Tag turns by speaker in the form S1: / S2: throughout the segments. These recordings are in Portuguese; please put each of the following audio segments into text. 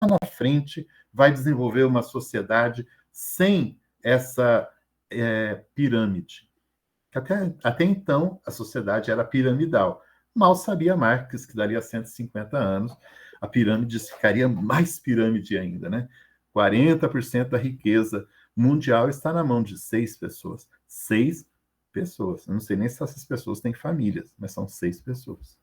S1: na frente vai desenvolver uma sociedade sem essa pirâmide. Até então, a sociedade era piramidal. Mal sabia Marx que dali a 150 anos a pirâmide ficaria mais pirâmide ainda, né? 40% da riqueza mundial está na mão de 6 pessoas. 6 pessoas. Eu não sei nem se essas pessoas têm famílias, mas são 6 pessoas.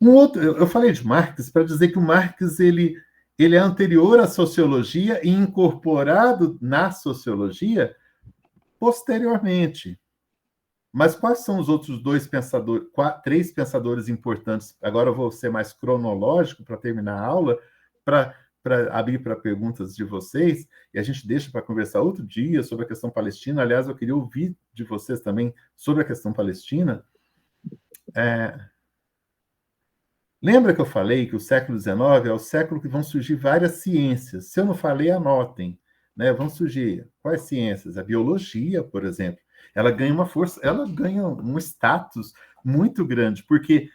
S1: Eu falei de Marx para dizer que o Marx ele é anterior à sociologia e incorporado na sociologia posteriormente. Mas quais são os outros três pensadores importantes? Agora eu vou ser mais cronológico para terminar a aula, para abrir para perguntas de vocês, e a gente deixa para conversar outro dia sobre a questão palestina. Aliás, eu queria ouvir de vocês também sobre a questão palestina. Lembra que eu falei que o século XIX é o século que vão surgir várias ciências? Se eu não falei, anotem. Né? Vão surgir quais ciências? A biologia, por exemplo. Ela ganha uma força, ela ganha um status muito grande, porque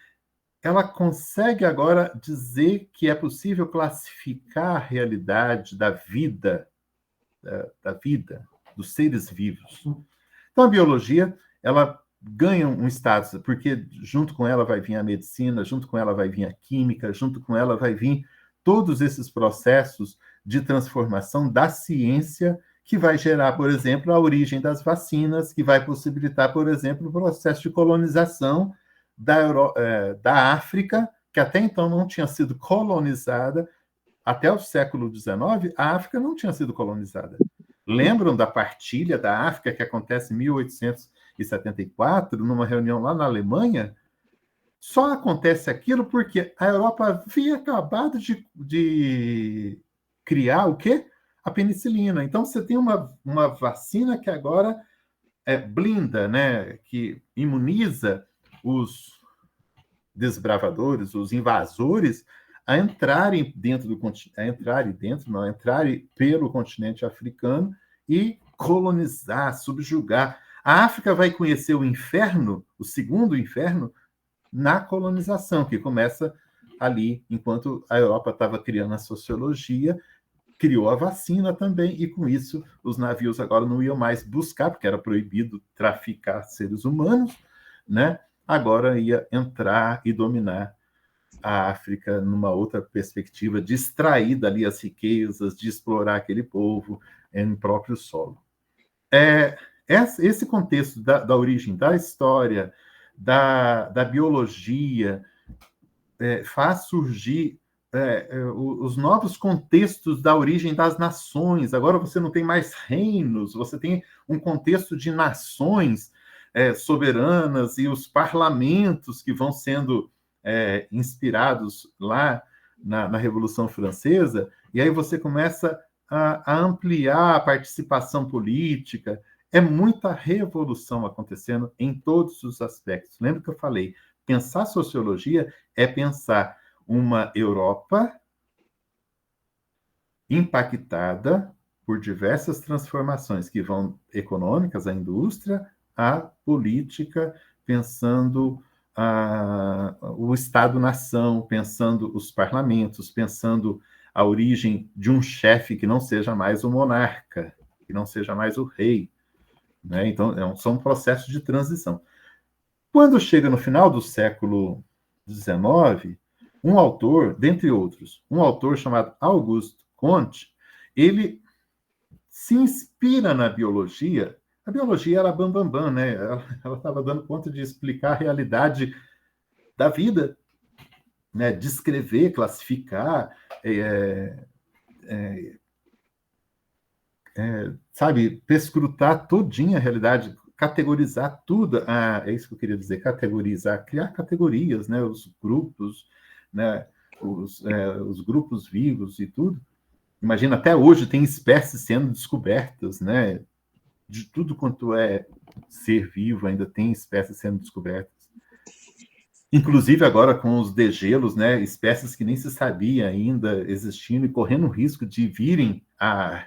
S1: ela consegue agora dizer que é possível classificar a realidade da vida, dos seres vivos. Então, a biologia, ela ganha um status, porque junto com ela vai vir a medicina, junto com ela vai vir a química, junto com ela vai vir todos esses processos de transformação da ciência que vai gerar, por exemplo, a origem das vacinas, que vai possibilitar, por exemplo, o processo de colonização da África, que até então não tinha sido colonizada. Até o século XIX, a África não tinha sido colonizada. Lembram da partilha da África que acontece em 1874, numa reunião lá na Alemanha? Só acontece aquilo porque a Europa havia acabado de criar o quê? A penicilina. Então, você tem uma vacina que agora blinda, né? Que imuniza os desbravadores, os invasores, a entrarem pelo continente africano e colonizar, subjugar. A África vai conhecer o inferno, o segundo inferno, na colonização, que começa ali, enquanto a Europa estava criando a sociologia, criou a vacina também, e com isso os navios agora não iam mais buscar, porque era proibido traficar seres humanos, né? Agora ia entrar e dominar a África numa outra perspectiva, de extrair dali as riquezas, de explorar aquele povo em próprio solo. Esse contexto da origem da história, da biologia, faz surgir os novos contextos da origem das nações. Agora você não tem mais reinos, você tem um contexto de nações soberanas e os parlamentos que vão sendo inspirados lá na Revolução Francesa, e aí você começa a ampliar a participação política. É muita revolução acontecendo em todos os aspectos. Lembra que eu falei? Pensar sociologia é pensar uma Europa impactada por diversas transformações que vão econômicas, a indústria, a política, pensando o Estado-nação, pensando os parlamentos, pensando a origem de um chefe que não seja mais o monarca, que não seja mais o rei. Né? Então, são processos de transição. Quando chega no final do século XIX, um autor, dentre outros, um autor chamado Auguste Comte, ele se inspira na biologia. A biologia era bambambam, né? Ela estava dando conta de explicar a realidade da vida, né? Descrever, classificar, sabe, perscrutar todinha a realidade, categorizar tudo. É isso que eu queria dizer, categorizar, criar categorias, né? Os grupos, né? Os grupos vivos e tudo. Imagina, até hoje tem espécies sendo descobertas, né? De tudo quanto é ser vivo, ainda tem espécies sendo descobertas. Inclusive agora com os degelos, né? Espécies que nem se sabia ainda existindo e correndo o risco de virem a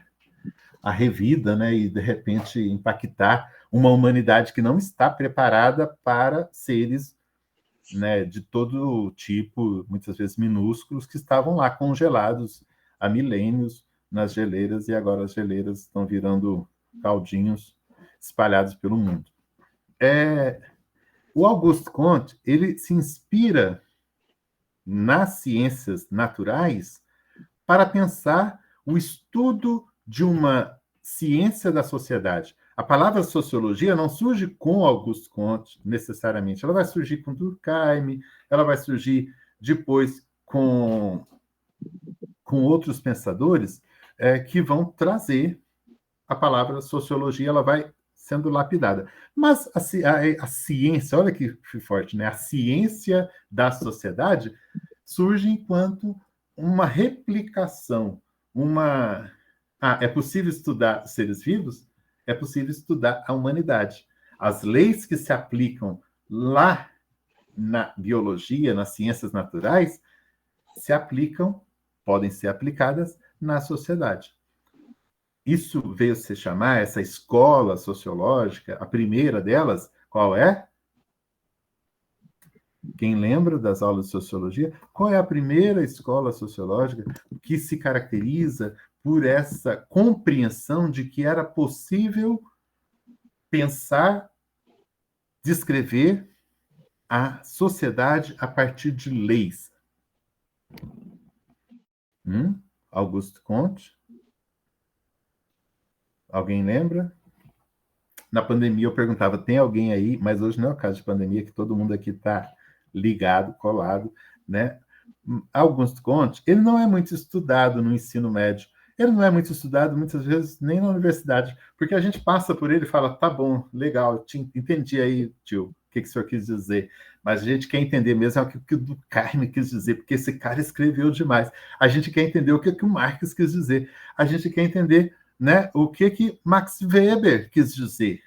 S1: revida, né? E de repente impactar uma humanidade que não está preparada para seres, né, de todo tipo, muitas vezes minúsculos, que estavam lá congelados há milênios nas geleiras, e agora as geleiras estão virando caldinhos espalhados pelo mundo. O Auguste Comte, ele se inspira nas ciências naturais para pensar o estudo de uma ciência da sociedade. A palavra sociologia não surge com Auguste Comte, necessariamente. Ela vai surgir com Durkheim, ela vai surgir depois com outros pensadores que vão trazer a palavra sociologia, ela vai sendo lapidada. Mas a ciência, olha que forte, né? A ciência da sociedade surge enquanto uma replicação, é possível estudar seres vivos? É possível estudar a humanidade. As leis que se aplicam lá na biologia, nas ciências naturais, podem ser aplicadas na sociedade. Isso veio se chamar, essa escola sociológica, a primeira delas, qual é? Quem lembra das aulas de sociologia? Qual é a primeira escola sociológica que se caracteriza por essa compreensão de que era possível pensar, descrever a sociedade a partir de leis? Auguste Comte? Alguém lembra? Na pandemia eu perguntava, tem alguém aí? Mas hoje não é o caso de pandemia, que todo mundo aqui está ligado, colado, né? Auguste Comte, ele não é muito estudado no ensino médio, ele não é muito estudado, muitas vezes, nem na universidade, porque a gente passa por ele e fala, tá bom, legal, entendi aí, tio, o que o senhor quis dizer, mas a gente quer entender mesmo o que o Durkheim quis dizer, porque esse cara escreveu demais. A gente quer entender o que o Marx quis dizer, a gente quer entender, né, o que Max Weber quis dizer.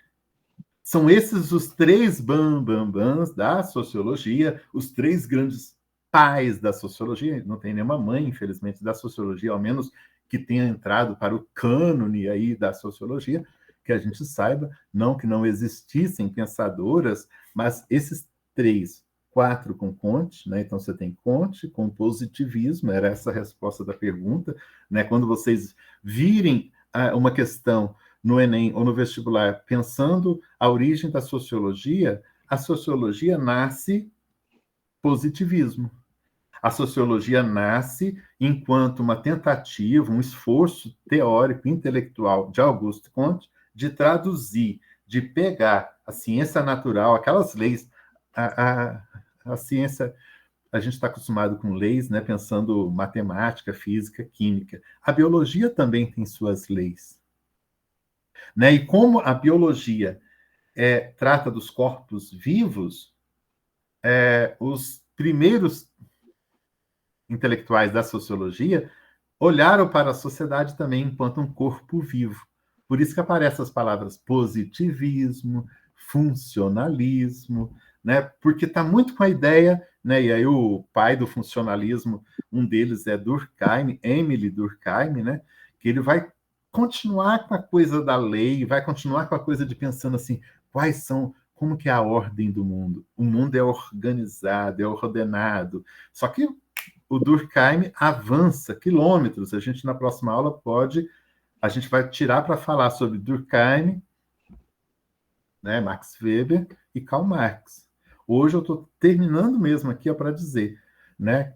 S1: São esses os três bambambãs da sociologia, os três grandes pais da sociologia. Não tem nenhuma mãe, infelizmente, da sociologia, ao menos que tenha entrado para o cânone aí da sociologia, que a gente saiba, não que não existissem pensadoras, mas esses três, quatro com Comte, né? Então você tem Comte com positivismo, era essa a resposta da pergunta, né? Quando vocês virem uma questão no Enem ou no vestibular, pensando a origem da sociologia, a sociologia nasce positivismo. A sociologia nasce enquanto uma tentativa, um esforço teórico, intelectual de Auguste Comte de traduzir, de pegar a ciência natural, aquelas leis, a ciência, a gente está acostumado com leis, né, pensando matemática, física, química. A biologia também tem suas leis. Né? E como a biologia trata dos corpos vivos, os primeiros intelectuais da sociologia olharam para a sociedade também enquanto um corpo vivo. Por isso que aparecem as palavras positivismo, funcionalismo, né? Porque está muito com a ideia, né? E aí o pai do funcionalismo, um deles é Durkheim, Emile Durkheim, né? Que ele vai continuar com a coisa da lei, vai continuar com a coisa de pensando assim, como que é a ordem do mundo? O mundo é organizado, é ordenado. Só que o Durkheim avança quilômetros. A gente, na próxima aula, a gente vai tirar para falar sobre Durkheim, né, Max Weber e Karl Marx. Hoje eu estou terminando mesmo aqui para dizer, né,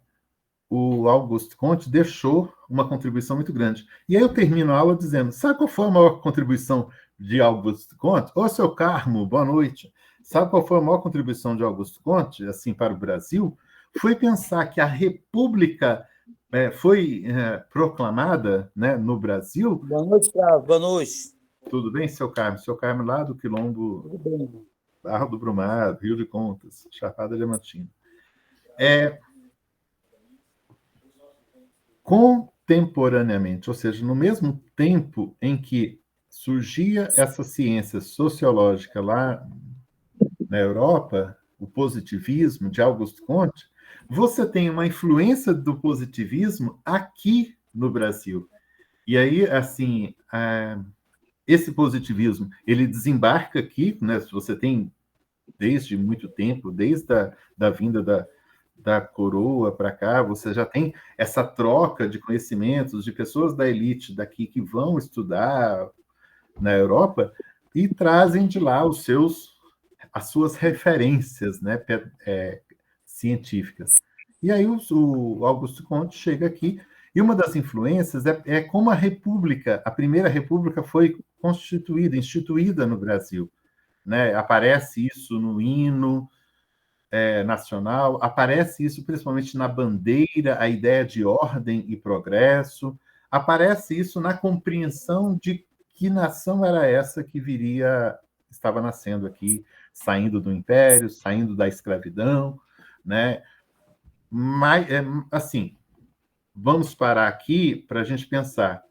S1: o Auguste Comte deixou uma contribuição muito grande. E aí eu termino a aula dizendo, sabe qual foi a maior contribuição de Auguste Comte? Ô, seu Carmo, boa noite. Sabe qual foi a maior contribuição de Auguste Comte, assim, para o Brasil? Foi pensar que a República foi proclamada, né, no Brasil.
S2: Boa noite, Carlos. Boa noite.
S1: Tudo bem, seu Carmo? Seu Carmo lá do Quilombo, Barra do Brumado, Rio de Contas, Chapada Diamantina. Contemporaneamente, ou seja, no mesmo tempo em que surgia essa ciência sociológica lá na Europa, o positivismo de Auguste Comte, você tem uma influência do positivismo aqui no Brasil. E aí, assim, esse positivismo, ele desembarca aqui, né? Você tem desde muito tempo, desde a vinda da coroa para cá, você já tem essa troca de conhecimentos de pessoas da elite daqui que vão estudar na Europa e trazem de lá as suas referências, né, científicas. E aí o Augusto Comte chega aqui, e uma das influências é como a Primeira República foi instituída no Brasil. Né? Aparece isso no hino nacional, aparece isso principalmente na bandeira, a ideia de ordem e progresso, aparece isso na compreensão de que nação era essa que estava nascendo aqui, saindo do império, saindo da escravidão, né? Mas, assim, vamos parar aqui para a gente pensar.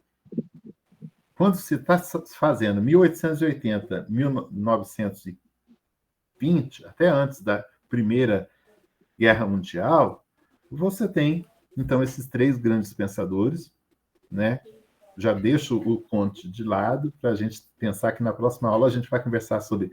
S1: Quando se está fazendo 1880, 1920, até antes da Primeira Guerra Mundial, você tem, então, esses três grandes pensadores, né? Já deixo o Comte de lado para a gente pensar que na próxima aula a gente vai conversar sobre,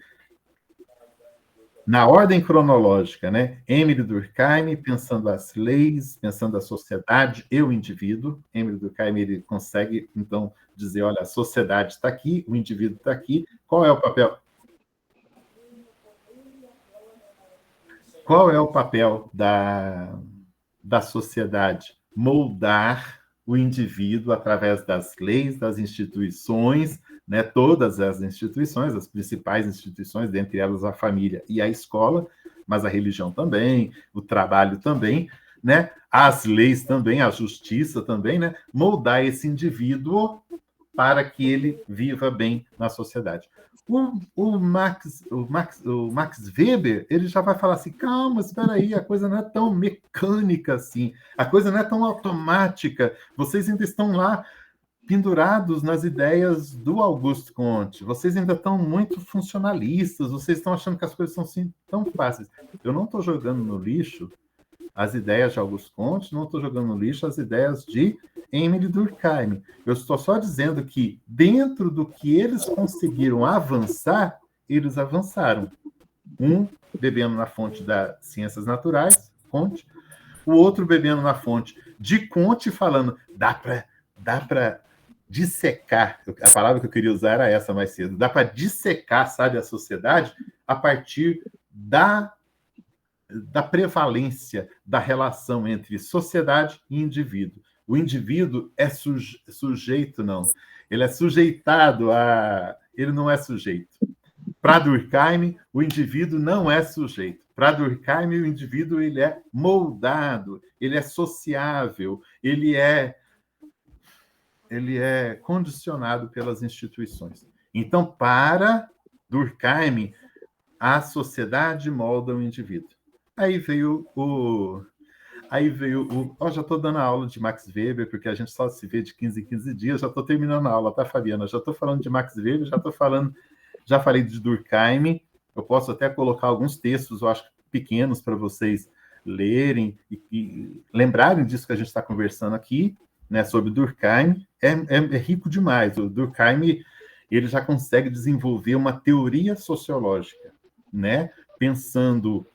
S1: na ordem cronológica, né? Émile Durkheim pensando as leis, pensando a sociedade e o indivíduo. Émile Durkheim ele consegue, então, dizer, olha, a sociedade está aqui, o indivíduo está aqui, qual é o papel? Qual é o papel da sociedade? Moldar o indivíduo através das leis, das instituições, né? Todas as instituições, as principais instituições, dentre elas a família e a escola, mas a religião também, o trabalho também, né? As leis também, a justiça também, né? Moldar esse indivíduo para que ele viva bem na sociedade. O Max Weber, ele já vai falar assim, calma, espera aí, a coisa não é tão mecânica assim, a coisa não é tão automática, vocês ainda estão lá pendurados nas ideias do Auguste Comte, vocês ainda estão muito funcionalistas, vocês estão achando que as coisas são assim, tão fáceis. Eu não estou jogando no lixo as ideias de Auguste Comte, não estou jogando no lixo as ideias de Émile Durkheim. Eu estou só dizendo que, dentro do que eles conseguiram avançar, eles avançaram. Um bebendo na fonte das ciências naturais, Comte, o outro bebendo na fonte de Comte, falando, dá para dissecar, a palavra que eu queria usar era essa mais cedo, dá para dissecar, sabe, a sociedade a partir da prevalência da relação entre sociedade e indivíduo. O indivíduo é sujeito, não. Ele é sujeitado a... Ele não é sujeito. Para Durkheim, o indivíduo não é sujeito. Para Durkheim, o indivíduo ele é moldado, ele é sociável, ele é condicionado pelas instituições. Então, para Durkheim, a sociedade molda o indivíduo. Aí veio o. Já estou dando a aula de Max Weber, porque a gente só se vê de 15 em 15 dias. Já estou terminando a aula, tá, Fabiana? Já estou falando de Max Weber, já falei de Durkheim. Eu posso até colocar alguns textos, eu acho, pequenos para vocês lerem e lembrarem disso que a gente está conversando aqui, né, sobre Durkheim. É rico demais. O Durkheim ele já consegue desenvolver uma teoria sociológica, né? Pensando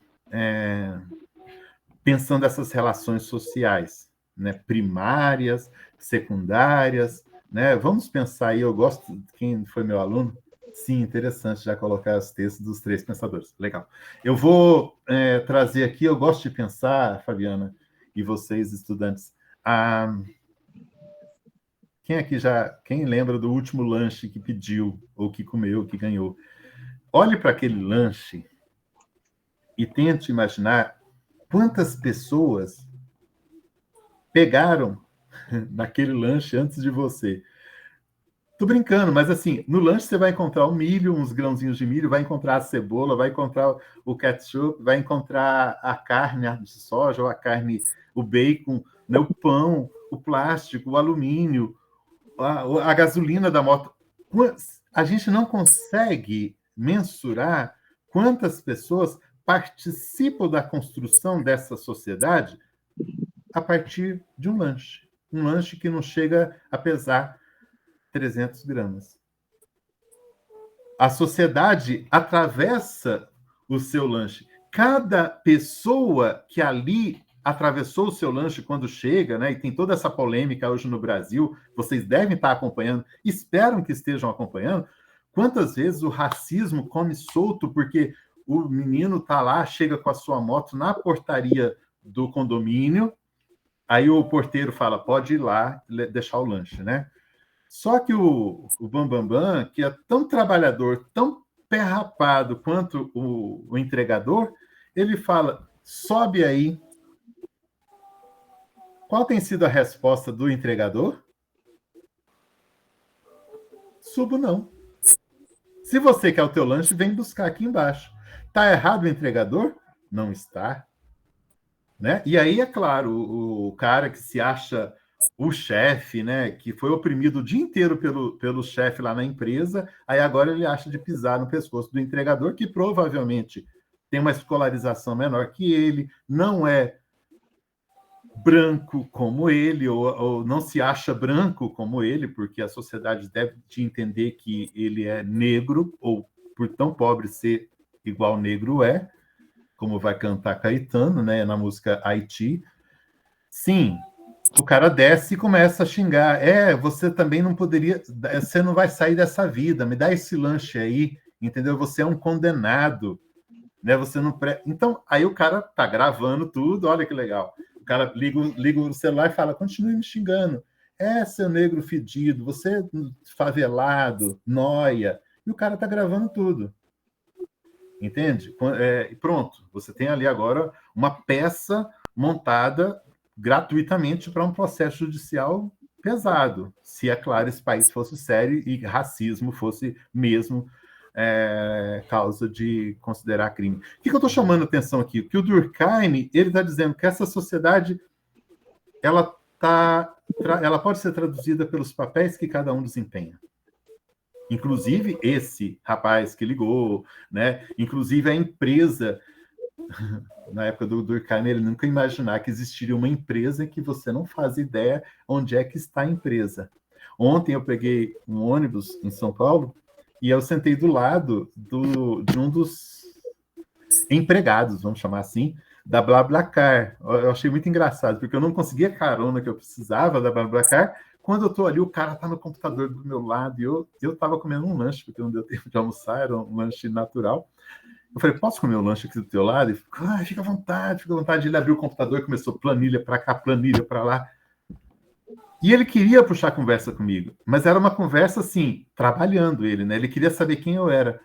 S1: essas relações sociais, né? Primárias, secundárias, né? Vamos pensar aí, eu gosto, quem foi meu aluno? Sim, interessante já colocar os textos dos três pensadores. Legal. Eu vou trazer aqui, eu gosto de pensar, Fabiana, e vocês, estudantes, quem lembra do último lanche que pediu, ou que comeu, que ganhou? Olhe para aquele lanche e tente imaginar quantas pessoas pegaram naquele lanche antes de você. Tô brincando, mas assim, no lanche você vai encontrar o milho, uns grãozinhos de milho, vai encontrar a cebola, vai encontrar o ketchup, vai encontrar a carne de soja, ou a carne, o bacon, né, o pão, o plástico, o alumínio, a gasolina da moto. A gente não consegue mensurar quantas pessoas participam da construção dessa sociedade a partir de um lanche. Um lanche que não chega a pesar 300 gramas. A sociedade atravessa o seu lanche. Cada pessoa que ali atravessou o seu lanche quando chega, né? E tem toda essa polêmica hoje no Brasil, vocês devem estar acompanhando, esperam que estejam acompanhando. Quantas vezes o racismo come solto porque o menino tá lá, chega com a sua moto na portaria do condomínio, aí o porteiro fala, pode ir lá deixar o lanche, né? Só que o Bambambam, que é tão trabalhador, tão pé rapado quanto o entregador, ele fala, sobe aí. Qual tem sido a resposta do entregador? Subo não. Se você quer o teu lanche, vem buscar aqui embaixo. Tá errado o entregador? Não está. Né? E aí, é claro, o cara que se acha o chefe, né, que foi oprimido o dia inteiro pelo chefe lá na empresa, aí agora ele acha de pisar no pescoço do entregador, que provavelmente tem uma escolarização menor que ele, não é branco como ele, ou não se acha branco como ele, porque a sociedade deve de entender que ele é negro, ou por tão pobre ser igual negro é, como vai cantar Caetano, né, na música Haiti. Sim, o cara desce e começa a xingar. Você também não poderia, você não vai sair dessa vida, me dá esse lanche aí, entendeu? Você é um condenado, né? Você não Então, aí o cara tá gravando tudo, olha que legal. O cara liga o celular e fala, continue me xingando. Seu negro fedido, você favelado, noia. E o cara tá gravando tudo. Entende? Pronto, você tem ali agora uma peça montada gratuitamente para um processo judicial pesado, se é claro esse país fosse sério e racismo fosse mesmo causa de considerar crime. O que eu estou chamando a atenção aqui? Que o Durkheim ele está dizendo que essa sociedade ela pode ser traduzida pelos papéis que cada um desempenha. Inclusive esse rapaz que ligou, né? Inclusive a empresa, na época do Durkheim, ele nunca imaginar que existiria uma empresa que você não faz ideia onde é que está a empresa. Ontem eu peguei um ônibus em São Paulo e eu sentei do lado de um dos empregados, vamos chamar assim, da BlaBlaCar. Eu achei muito engraçado, porque eu não conseguia a carona que eu precisava da BlaBlaCar. Quando eu estou ali, o cara está no computador do meu lado e eu estava comendo um lanche, porque não deu tempo de almoçar, era um lanche natural. Eu falei, posso comer o lanche aqui do teu lado? Ele falou, fica à vontade, fica à vontade. Ele abriu o computador e começou planilha para cá, planilha para lá. E ele queria puxar conversa comigo, mas era uma conversa assim, trabalhando ele, né? Ele queria saber quem eu era.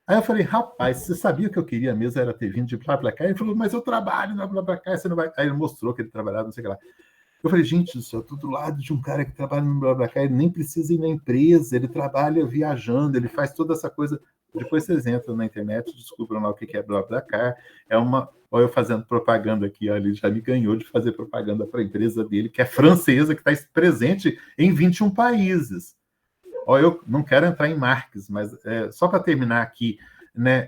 S1: Aí eu falei, rapaz, você sabia que eu queria mesmo era ter vindo de BlaBlaCar? Ele falou, mas eu trabalho na BlaBlaCar, você não vai... Aí ele mostrou que ele trabalhava, não sei o que lá. Eu falei, gente do céu, eu tô do lado de um cara que trabalha no BlaBlaCar, ele nem precisa ir na empresa, ele trabalha viajando, ele faz toda essa coisa. Depois vocês entram na internet, descubram lá o que é BlaBlaCar. Olha eu fazendo propaganda aqui, olha, ele já me ganhou de fazer propaganda para a empresa dele, que é francesa, que está presente em 21 países. Olha, eu não quero entrar em marcas, mas só para terminar aqui, né,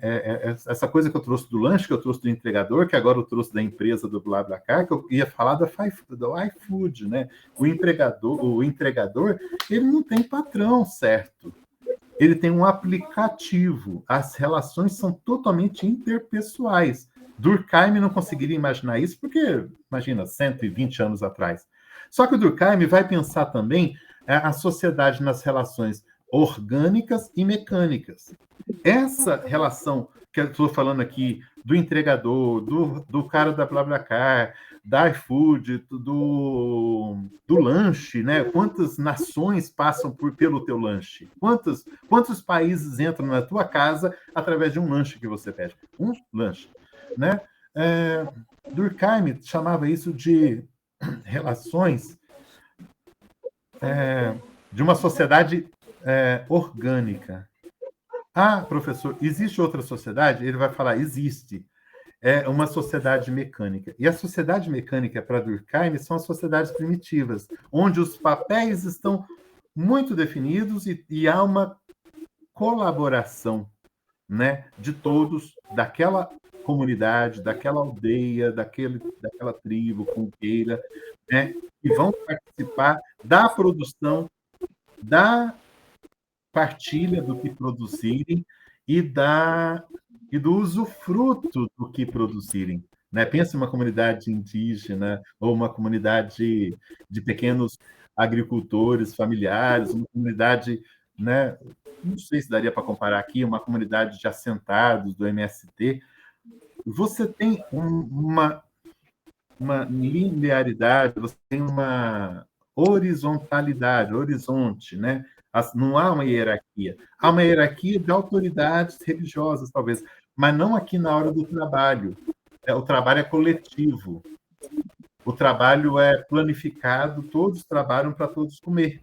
S1: essa coisa que eu trouxe do lanche, que eu trouxe do entregador, que agora eu trouxe da empresa do BlaBlaCar, que eu ia falar do iFood, né? O entregador, ele não tem patrão, certo? Ele tem um aplicativo. As relações são totalmente interpessoais. Durkheim não conseguiria imaginar isso, porque, imagina, 120 anos atrás. Só que o Durkheim vai pensar também a sociedade nas relações orgânicas e mecânicas. Essa relação que eu estou falando aqui do entregador, do cara da BlaBlaCar, da iFood, do lanche, né? Quantas nações passam pelo teu lanche? Quantos países entram na tua casa através de um lanche que você pede? Um lanche, né? Durkheim chamava isso de relações de uma sociedade orgânica. Ah, professor, existe outra sociedade? Ele vai falar, existe. É uma sociedade mecânica. E a sociedade mecânica, para Durkheim, são as sociedades primitivas, onde os papéis estão muito definidos e há uma colaboração, né, de todos, daquela comunidade, daquela aldeia, daquela tribo, conqueira, né, que vão participar da produção, da partilha do que produzirem e do usufruto do que produzirem. né? Pensa em uma comunidade indígena ou uma comunidade de pequenos agricultores familiares, uma comunidade, né? Não sei se daria para comparar aqui, uma comunidade de assentados do MST. Você tem uma linearidade, você tem uma horizontalidade, horizonte, né? Não há uma hierarquia. Há uma hierarquia de autoridades religiosas, talvez, mas não aqui na hora do trabalho. O trabalho é coletivo. O trabalho é planificado, todos trabalham para todos comer.